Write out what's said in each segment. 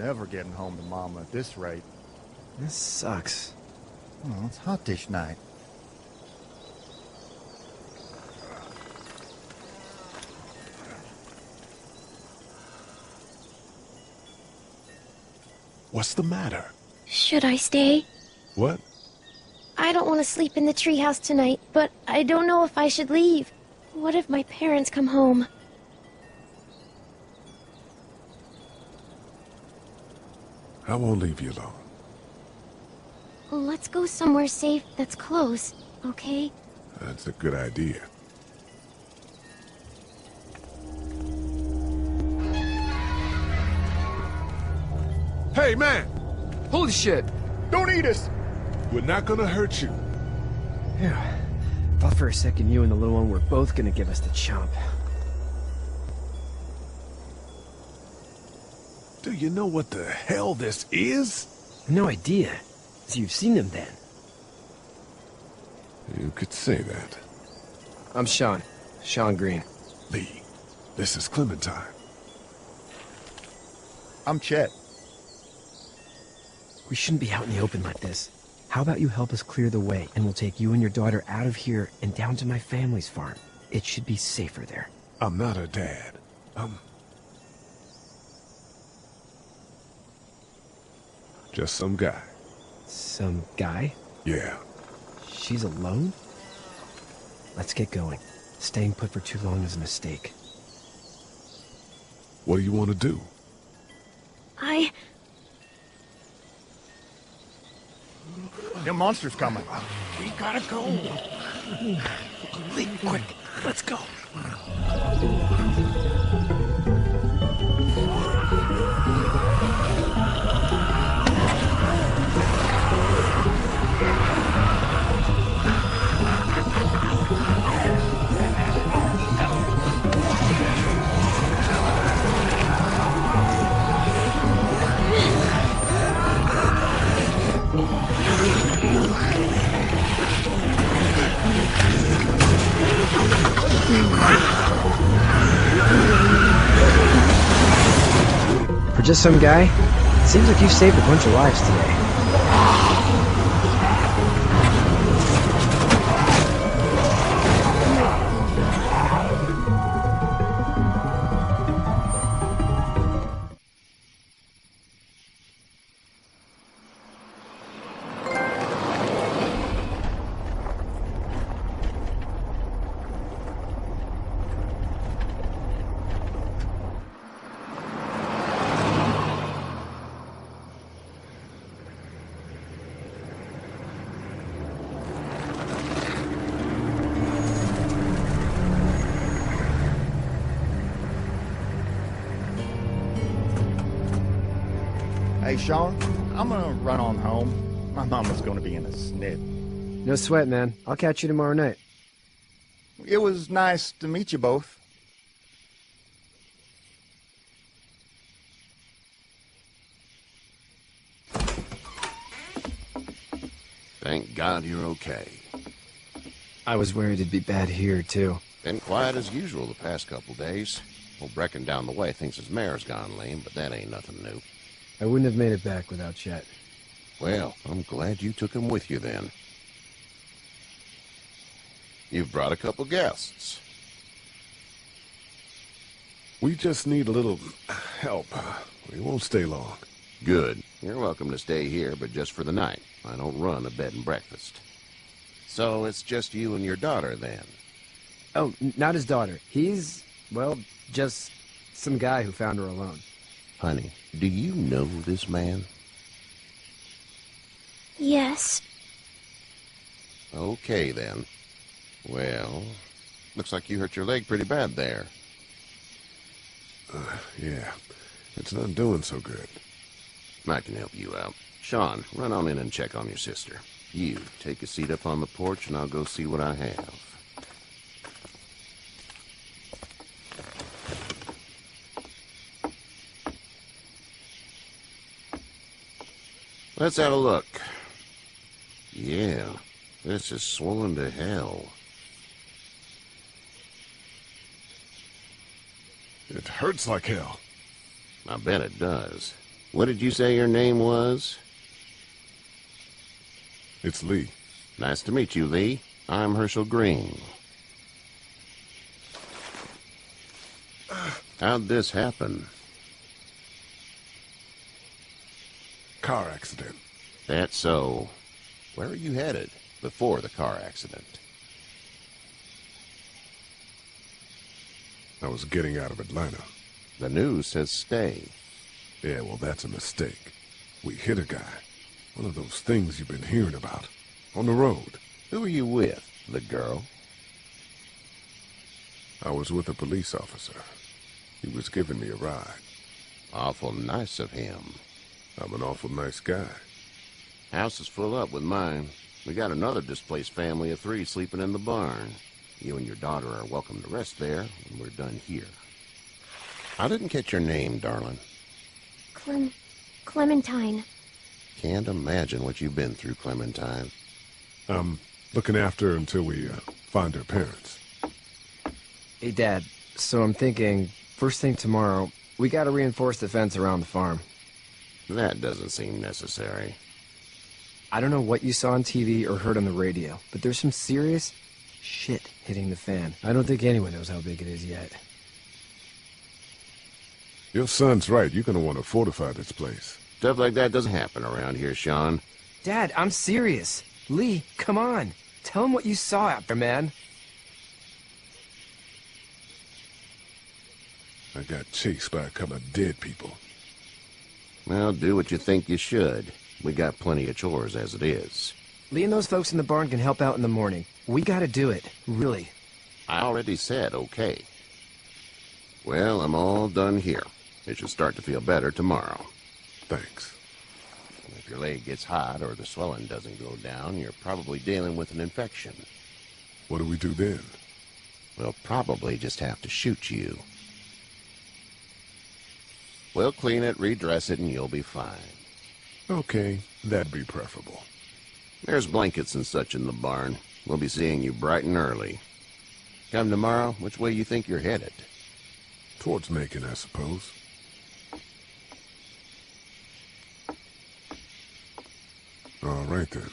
never getting home to Mama at this rate. This sucks. Oh, it's hot dish night. What's the matter? Should I stay? What? I don't want to sleep in the treehouse tonight, but I don't know if I should leave. What if my parents come home? I won't leave you alone. Let's go somewhere safe that's close, okay? That's a good idea. Hey, man! Holy shit! Don't eat us! We're not gonna hurt you. Phew. Thought for a second you and the little one were both gonna give us the chomp. Do you know what the hell this is? No idea. So you've seen them then? You could say that. I'm Sean. Sean Green. Lee, this is Clementine. I'm Chet. We shouldn't be out in the open like this. How about you help us clear the way, and we'll take you and your daughter out of here and down to my family's farm. It should be safer there. I'm not her dad. I'm just some guy. Some guy? Yeah. She's alone? Let's get going. Staying put for too long is a mistake. What do you want to do? The monster's coming. We gotta go. Lee, quick, let's go. For just some guy, it seems like you've saved a bunch of lives today. Hey, Sean, I'm gonna run on home. My mama's gonna be in a snit. No sweat, man. I'll catch you tomorrow night. It was nice to meet you both. Thank God you're okay. I was worried it'd be bad here, too. Been quiet as usual the past couple days. Old Brecken down the way thinks his mare's gone lame, but that ain't nothing new. I wouldn't have made it back without Chet. Well, I'm glad you took him with you then. You've brought a couple guests. We just need a little help. We won't stay long. Good. You're welcome to stay here, but just for the night. I don't run a bed and breakfast. So it's just you and your daughter then? Oh, not his daughter. He's, well, just some guy who found her alone. Honey, do you know this man? Yes. Okay, then. Well, looks like you hurt your leg pretty bad there. Yeah, it's not doing so good. I can help you out. Sean, run on in and check on your sister. You, take a seat up on the porch and I'll go see what I have. Let's have a look. Yeah, this is swollen to hell. It hurts like hell. I bet it does. What did you say your name was? It's Lee. Nice to meet you, Lee. I'm Herschel Green. How'd this happen? Car accident. That's so. Where are you headed before the car accident? I was getting out of Atlanta. The news says stay. Yeah, well, that's a mistake. We hit a guy. One of those things you've been hearing about. On the road. Who are you with? The girl? I was with a police officer. He was giving me a ride. Awful nice of him. I'm an awful nice guy. House is full up with mine. We got another displaced family of 3 sleeping in the barn. You and your daughter are welcome to rest there when we're done here. I didn't catch your name, darling. Clementine. Can't imagine what you've been through, Clementine. I'm looking after her until we find her parents. Hey, Dad, so I'm thinking, first thing tomorrow, we gotta reinforce the fence around the farm. That doesn't seem necessary. I don't know what you saw on TV or heard on the radio, but there's some serious shit hitting the fan. I don't think anyone knows how big it is yet. Your son's right. You're gonna want to fortify this place. Stuff like that doesn't happen around here, Sean. Dad, I'm serious. Lee, come on. Tell him what you saw out there, man. I got chased by a couple of dead people. Well, do what you think you should. We got plenty of chores as it is. Lee and those folks in the barn can help out in the morning. We gotta do it. Really. I already said okay. Well, I'm all done here. It should start to feel better tomorrow. Thanks. If your leg gets hot or the swelling doesn't go down, you're probably dealing with an infection. What do we do then? We'll probably just have to shoot you. We'll clean it, redress it, and you'll be fine. Okay, that'd be preferable. There's blankets and such in the barn. We'll be seeing you bright and early. Come tomorrow, which way you think you're headed? Towards Macon, I suppose. All right, then.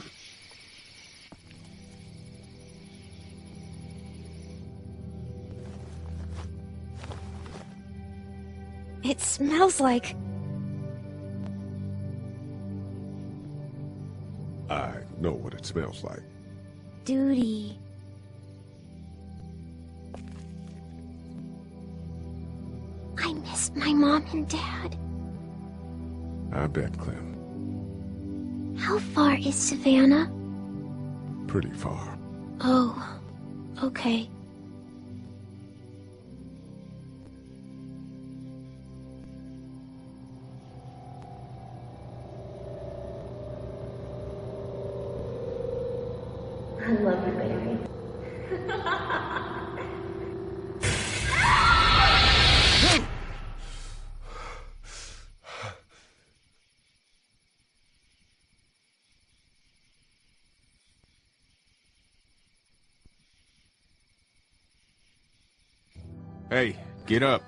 It smells like... I know what it smells like. duty. I miss my mom and dad. I bet, Clem. How far is Savannah? Pretty far. Oh, okay. I love you, baby. Hey, get up.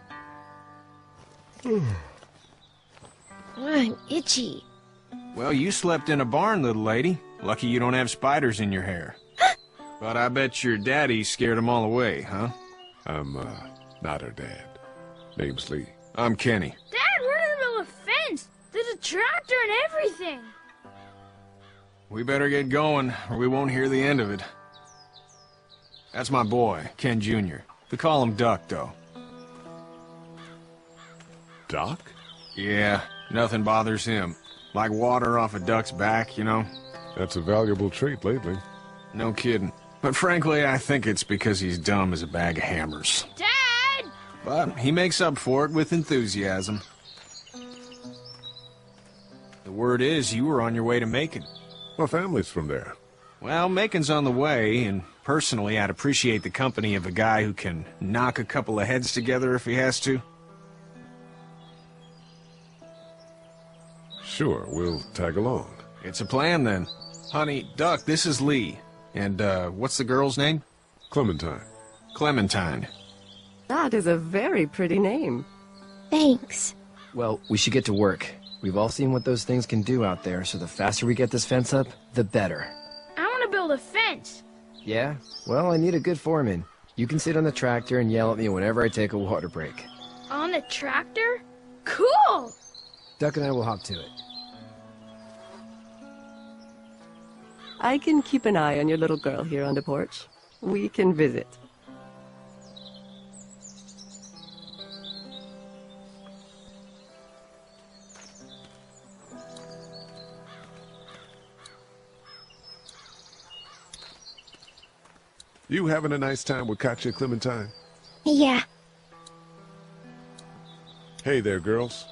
I'm itchy. Well, you slept in a barn, little lady. Lucky you don't have spiders in your hair. But I bet your daddy scared them all away, huh? I'm, not her dad. Name's Lee. I'm Kenny. Dad, we're in the middle of a fence. There's a tractor and everything. We better get going, or we won't hear the end of it. That's my boy, Ken Jr. We call him Duck, though. Doc? Yeah, nothing bothers him. Like water off a duck's back, you know? That's a valuable trait lately. No kidding. But frankly, I think it's because he's dumb as a bag of hammers. Dad! But he makes up for it with enthusiasm. The word is you were on your way to Macon. My family's from there. Well, Macon's on the way, and personally, I'd appreciate the company of a guy who can knock a couple of heads together if he has to. Sure, we'll tag along. It's a plan, then. Honey, Duck, this is Lee. And, what's the girl's name? Clementine. Clementine. That is a very pretty name. Thanks. Well, we should get to work. We've all seen what those things can do out there, so the faster we get this fence up, the better. I want to build a fence. Yeah? Well, I need a good foreman. You can sit on the tractor and yell at me whenever I take a water break. On the tractor? Cool! Duck and I will hop to it. I can keep an eye on your little girl here on the porch. We can visit. You having a nice time with Katya, Clementine? Yeah. Hey there, girls.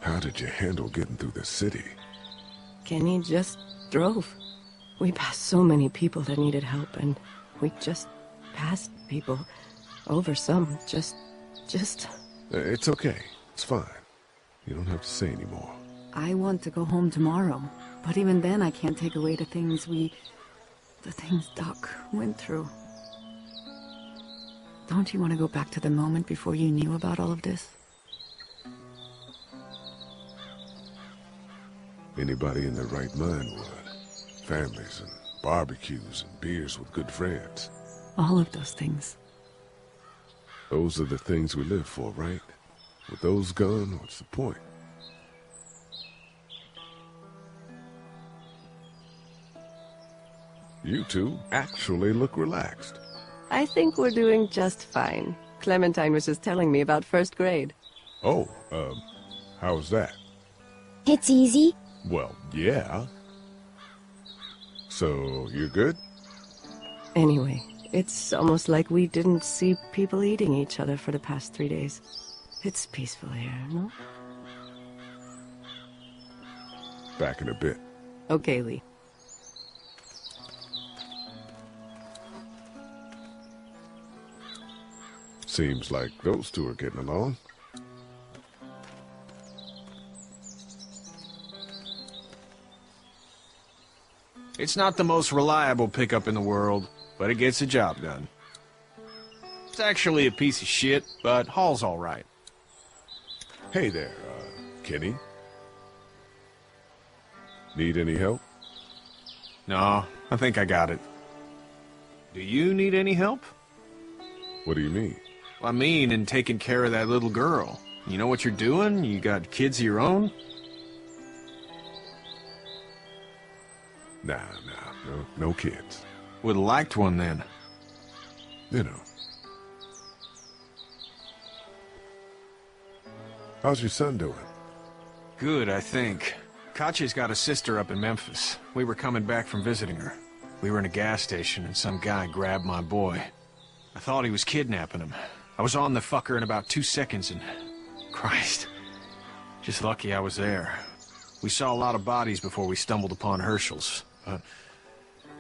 How did you handle getting through the city? Kenny just drove. We passed so many people that needed help, and we just passed people. Over some, just... It's okay. It's fine. You don't have to say anymore. I want to go home tomorrow, but even then I can't take away the things Doc went through. Don't you want to go back to the moment before you knew about all of this? Anybody in their right mind would. Families and barbecues and beers with good friends. All of those things. Those are the things we live for, right? With those gone, what's the point? You two actually look relaxed. I think we're doing just fine. Clementine was just telling me about first grade. Oh, how's that? It's easy. Well, yeah. So, you're good? Anyway, it's almost like we didn't see people eating each other for the past 3 days. It's peaceful here, no? Back in a bit. Okay, Lee. Seems like those two are getting along. It's not the most reliable pickup in the world, but it gets the job done. It's actually a piece of shit, but haul's all right. Hey there, Kenny. Need any help? No, I think I got it. Do you need any help? What do you mean? I mean, in taking care of that little girl. You know what you're doing? You got kids of your own? Nah, no kids. Would've liked one then. You know. How's your son doing? Good, I think. Katya's got a sister up in Memphis. We were coming back from visiting her. We were in a gas station and some guy grabbed my boy. I thought he was kidnapping him. I was on the fucker in about 2 seconds and... Christ. Just lucky I was there. We saw a lot of bodies before we stumbled upon Herschel's. But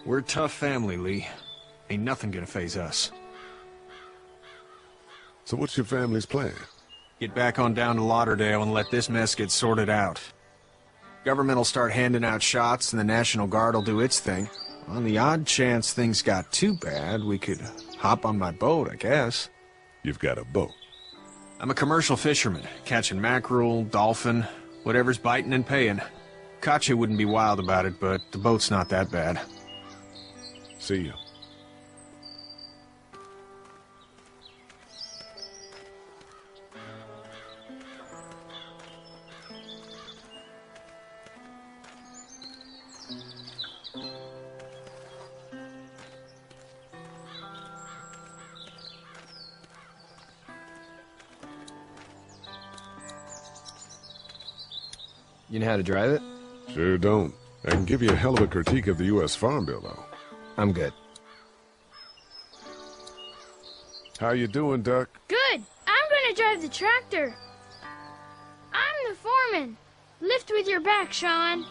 we're a tough family, Lee. Ain't nothing gonna faze us. So what's your family's plan? Get back on down to Lauderdale and let this mess get sorted out. Government will start handing out shots and the National Guard will do its thing. On the odd chance things got too bad, we could hop on my boat, I guess. You've got a boat. I'm a commercial fisherman, catching mackerel, dolphin, whatever's biting and paying. Katya wouldn't be wild about it, but the boat's not that bad. See you. You know how to drive it? Sure don't. I can give you a hell of a critique of the U.S. Farm Bill, though. I'm good. How you doing, Duck? Good. I'm gonna drive the tractor. I'm the foreman. Lift with your back, Sean.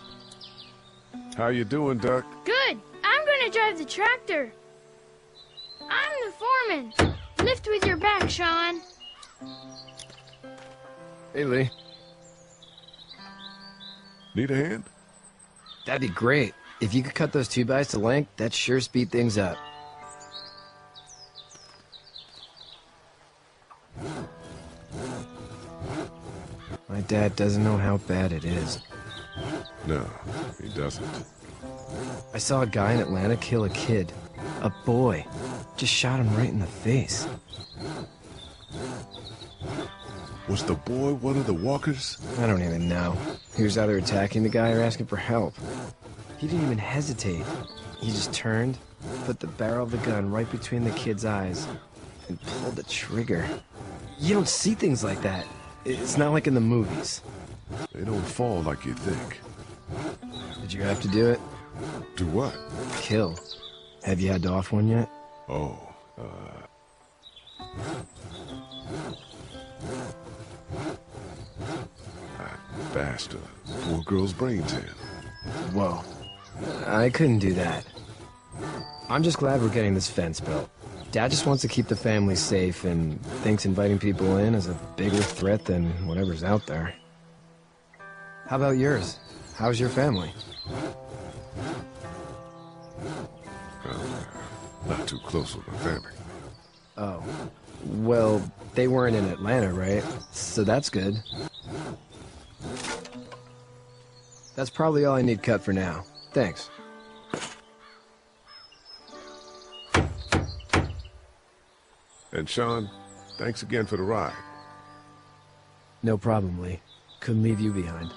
How you doing, Duck? Good. I'm gonna drive the tractor. I'm the foreman. Lift with your back, Sean. Hey, Lee. Need a hand? That'd be great. If you could cut those 2x to length, that'd sure speed things up. My dad doesn't know how bad it is. No, he doesn't. I saw a guy in Atlanta kill a kid. A boy. Just shot him right in the face. Was the boy one of the walkers? I don't even know. He was either attacking the guy or asking for help. He didn't even hesitate. He just turned, put the barrel of the gun right between the kid's eyes, and pulled the trigger. You don't see things like that. It's not like in the movies. They don't fall like you think. Did you have to do it? Do what? Kill. Have you had to off one yet? Oh, I bashed a poor girl's brains in. Whoa. I couldn't do that. I'm just glad we're getting this fence built. Dad just wants to keep the family safe and thinks inviting people in is a bigger threat than whatever's out there. How about yours? How's your family? Not too close with my family. Oh. Well, they weren't in Atlanta, right? So that's good. That's probably all I need cut for now. Thanks. And Sean, thanks again for the ride. No problem, Lee. Couldn't leave you behind.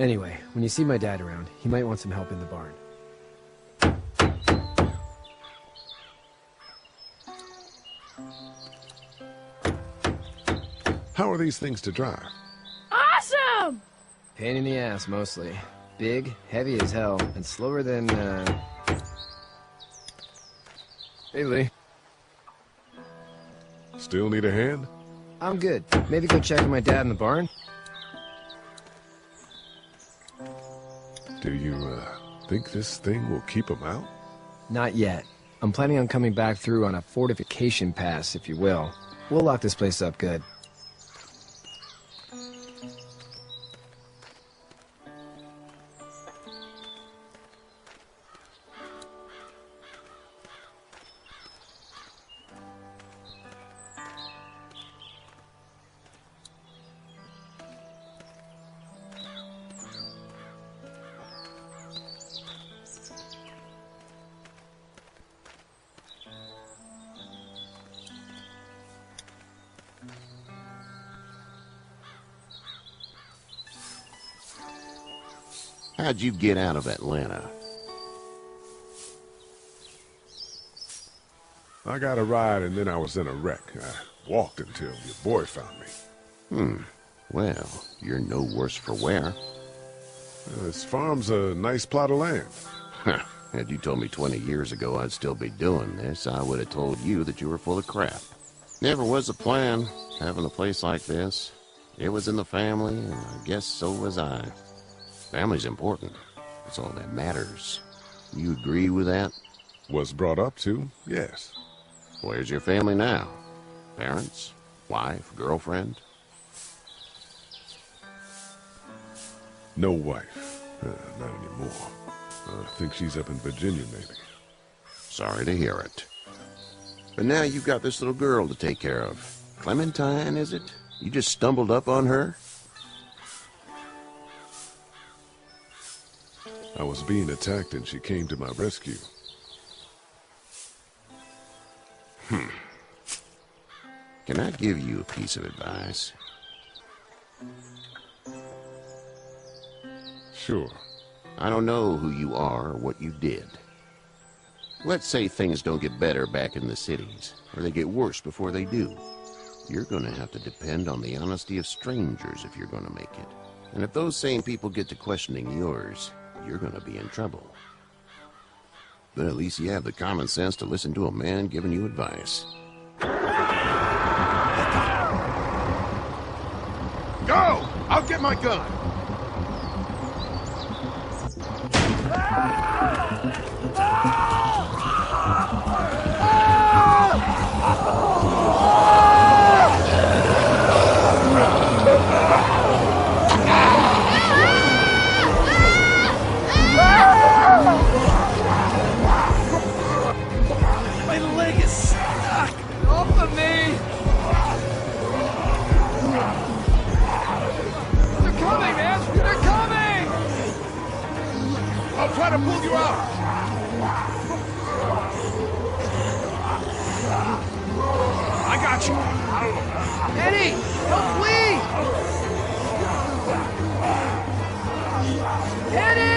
Anyway, when you see my dad around, he might want some help in the barn. How are these things to drive? Awesome! Pain in the ass, mostly. Big, heavy as hell, and slower than, Hey, Lee. Still need a hand? I'm good. Maybe go check on my dad in the barn? Do you, think this thing will keep him out? Not yet. I'm planning on coming back through on a fortification pass, if you will. We'll lock this place up good. How'd you get out of Atlanta? I got a ride and then I was in a wreck. I walked until your boy found me. Well, you're no worse for wear. This farm's a nice plot of land. Had you told me 20 years ago I'd still be doing this, I would have told you that you were full of crap. Never was a plan, having a place like this. It was in the family, and I guess so was I. Family's important. It's all that matters. You agree with that? Was brought up to, yes. Where's your family now? Parents? Wife? Girlfriend? No wife. Not anymore. I think she's up in Virginia, maybe. Sorry to hear it. But now you've got this little girl to take care of. Clementine, is it? You just stumbled up on her? I was being attacked and she came to my rescue. Can I give you a piece of advice? Sure. I don't know who you are or what you did. Let's say things don't get better back in the cities, or they get worse before they do. You're going to have to depend on the honesty of strangers if you're going to make it. And if those same people get to questioning yours, you're going to be in trouble. But at least you have the common sense to listen to a man giving you advice. Go! I'll get my gun! My leg is stuck! Off of me! try to pull you out! I got you. Eddie! Don't flee! Eddie!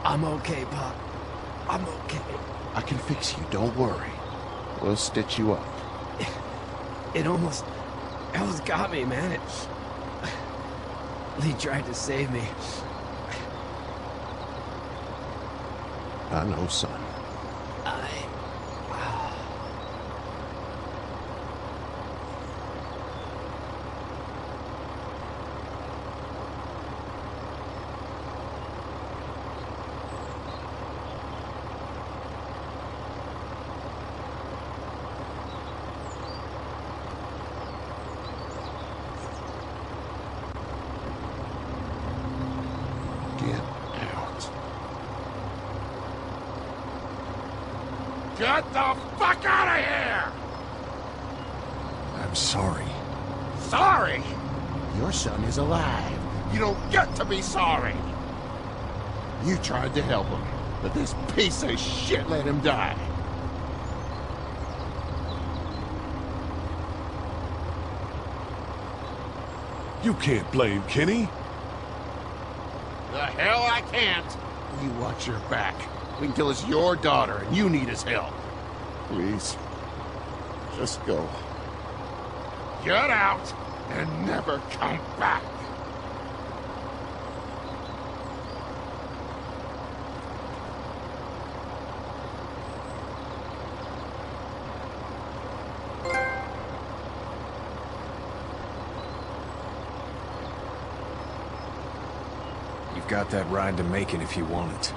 I'm okay, Pop. I'm okay. I can fix you, don't worry. We'll stitch you up. It almost got me, man. Lee tried to save me. I know, son. Get the fuck out of here! I'm sorry. Sorry? Your son is alive. You don't get to be sorry. You tried to help him, but this piece of shit let him die. You can't blame Kenny. The hell I can't. You watch your back. We can tell it's your daughter and you need his help. Please, just go. Get out and never come back. You've got that ride to Macon if you want it.